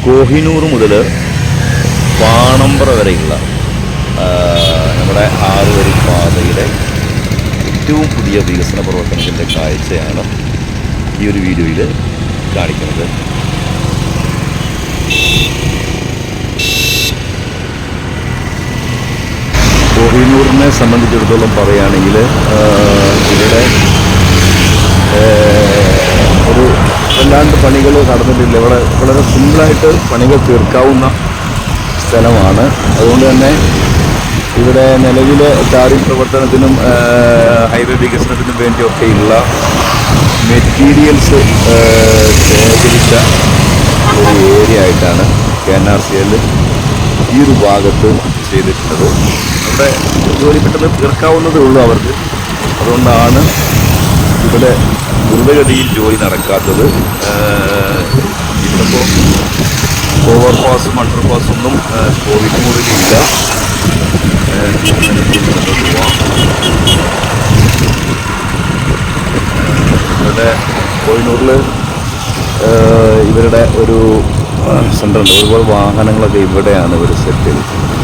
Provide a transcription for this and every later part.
കോഹിനൂർ മുതൽ പാണമ്പ്ര വരെയുള്ള നമ്മുടെ 6 വരി പാതയുടെ ഏറ്റവും പുതിയ വികസന പ്രവർത്തനത്തിൻ്റെ കാഴ്ചയാണ് ഈ ഒരു വീഡിയോയിൽ കാണിക്കുന്നത്. കോഹിനൂറിനെ സംബന്ധിച്ചിടത്തോളം പറയുകയാണെങ്കിൽ ഇവിടെ ഒരു വല്ലാണ്ട് പണികൾ നടന്നിട്ടില്ല. ഇവിടെ വളരെ സിമ്പിളായിട്ട് പണികൾ തീർക്കാവുന്ന സ്ഥലമാണ്. അതുകൊണ്ട് തന്നെ ഇവിടെ നിലവിലെ ടാറിംഗ് പ്രവർത്തനത്തിനും ഹൈവേ വികസനത്തിനും വേണ്ടിയൊക്കെയുള്ള മെറ്റീരിയൽസ് ശേഖരിച്ച ഒരു ഏരിയ ആയിട്ടാണ് KNRCL ഈ ഒരു ഭാഗത്ത് ചെയ്തിട്ടുള്ളത്. അവിടെ ജോലി പെട്ടെന്ന് തീർക്കാവുന്നതേ ഉള്ളൂ അവർക്ക്. അതുകൊണ്ടാണ് ഇവിടെ ദ്രുതഗതിയിൽ ജോലി നടക്കാത്തത്. ഇന്നിപ്പോൾ ഓവർപാസും അണ്ടർപാസും ഒന്നും കോഴിക്കോടിലില്ല. ഇവിടെ കോഹിനൂറിൽ ഇവരുടെ ഒരു സെൻ്ററുണ്ട്. ഒരുപാട് വാഹനങ്ങളൊക്കെ ഇവിടെയാണ് ഇവർ സെറ്റ് ചെയ്തിട്ടുള്ളത്.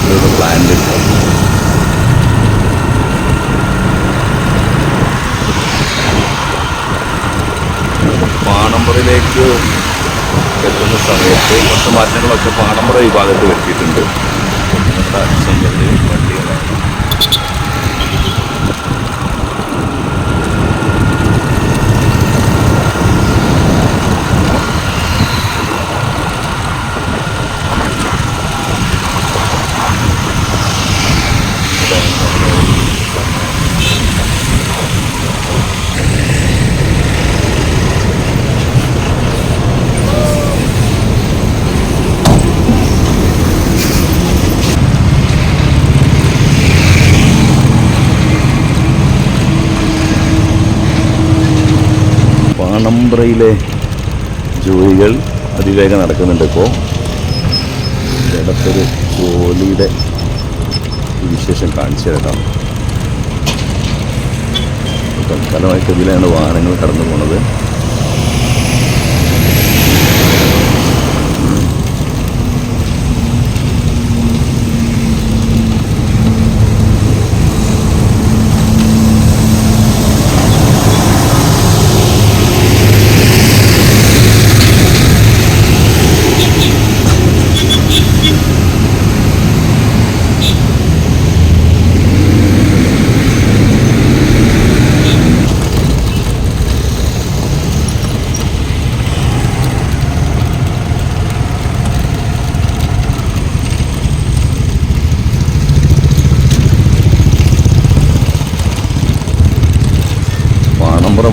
ഇവരുടെ പ്ലാന്റ് പാണമ്പ്രയിലേക്ക് എത്തുന്ന സമയത്ത് കുറച്ച് മാറ്റങ്ങളൊക്കെ പാണമ്പ്ര വിഭാഗത്ത് വരുത്തിയിട്ടുണ്ട്. വണ്ടികളാണ്. പാണമ്പ്രയിലെ ജോലികൾ അതിവേഗം നടക്കുന്നുണ്ട്. ഇപ്പോൾ ഇടത്തൊരു ജോലിയുടെ വിശേഷം കാണിച്ചു തരാം. തൽക്കാലമായിട്ട് ഇതിലാണ് വാഹനങ്ങൾ കടന്നു പോകുന്നത്.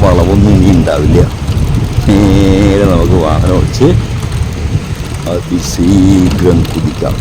വളവൊന്നും ഇനി ഉണ്ടാവില്ല. നേരെ നമുക്ക് വാഹനം ഓടിച്ച് അതിശീഘ്രം കുതിക്കാം.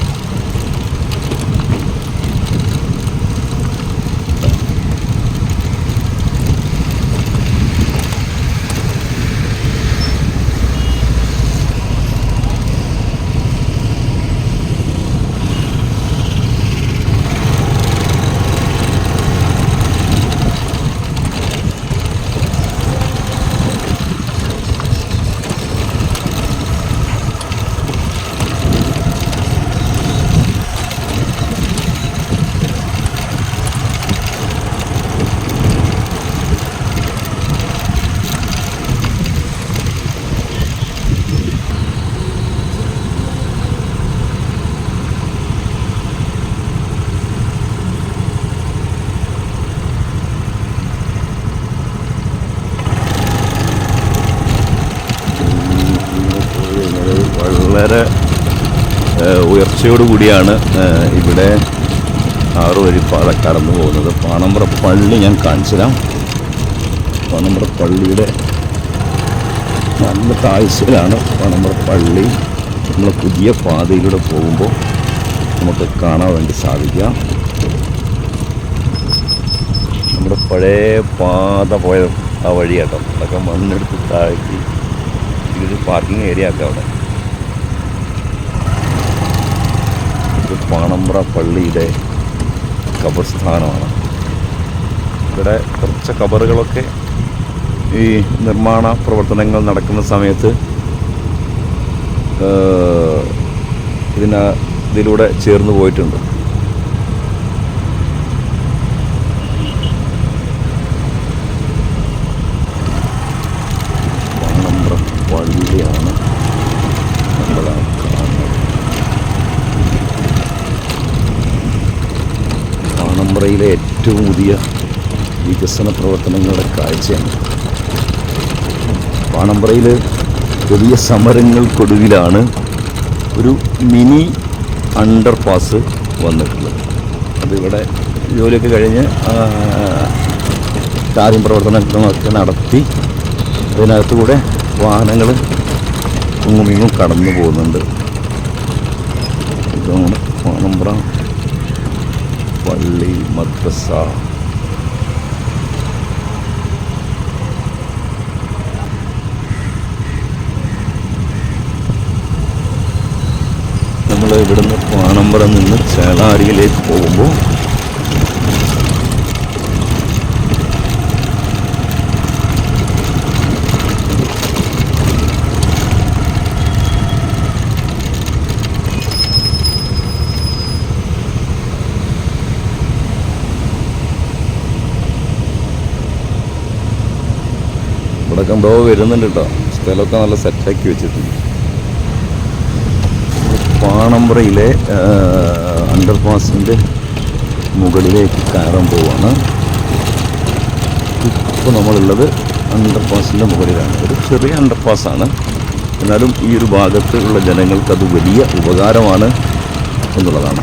വളരെ ഉയർച്ചയോടുകൂടിയാണ് ഇവിടെ 6 വരി പാത കടന്നു പോകുന്നത്. പാണമ്പ്ര പള്ളി ഞാൻ കാണിച്ചു തരാം. പാണമ്പ്ര പള്ളിയുടെ നല്ല താഴ്ചയിലാണ് പാണമ്പ്ര പള്ളി. നമ്മൾ പുതിയ പാതയിലൂടെ പോകുമ്പോൾ നമുക്ക് കാണാൻ വേണ്ടി സാധിക്കാം. നമ്മുടെ പഴയ പാത പോയ ആ വഴി കേട്ടോ. അതൊക്കെ മണ്ണെടുത്ത് താഴ്ത്തി ഇതൊരു പാർക്കിംഗ് ഏരിയ ഒക്കെ അവിടെ. പാണമ്പ്ര പള്ളിയുടെ ഖബർസ്ഥാനമാണ്. ഇവിടെ കുറച്ച് ഖബറുകളൊക്കെ ഈ നിർമ്മാണ പ്രവർത്തനങ്ങൾ നടക്കുന്ന സമയത്ത് ഇതിലൂടെ ചേർന്ന് പോയിട്ടുണ്ട്. പാണമ്പ്ര പള്ളിയാണ് നമ്മളാ കാണുന്നത്. പാണമ്പ്രയിലെ ഏറ്റവും പുതിയ വികസന പ്രവർത്തനങ്ങളുടെ കാഴ്ചയാണ്. പാണമ്പ്രയിൽ വലിയ സമരങ്ങൾക്കൊടുവിലാണ് ഒരു മിനി അണ്ടർ പാസ് വന്നിട്ടുള്ളത്. അതിവിടെ ജോലിയൊക്കെ കഴിഞ്ഞ് ടാറിംഗ് പ്രവർത്തനങ്ങളൊക്കെ നടത്തി അതിനകത്തുകൂടെ വാഹനങ്ങൾ ഇങ്ങും കടന്നു പോകുന്നുണ്ട്. ഇതാണ് പാണമ്പ്ര പള്ളി മദ്രസ. നമ്മൾ ഇവിടുന്ന് പാണമ്പ്ര നിന്ന് ചേളാരിയിലേക്ക് പോകുമ്പോൾ ഇവിടെ എന്തോ വരുന്നുണ്ട് കേട്ടോ. സ്ഥലമൊക്കെ നല്ല സെറ്റാക്കി വെച്ചിട്ടുണ്ട്. പാണമ്പ്രയിലെ അണ്ടർപാസിൻ്റെ മുകളിലേക്ക് കയറാൻ പോവാണ്. ഇപ്പോൾ നമ്മളുള്ളത് അണ്ടർപാസിൻ്റെ മുകളിലാണ്. ഒരു ചെറിയ അണ്ടർപാസാണ്, എന്നാലും ഈ ഒരു ഭാഗത്തുള്ള ജനങ്ങൾക്ക് അത് വലിയ ഉപകാരമാണ് എന്നുള്ളതാണ്.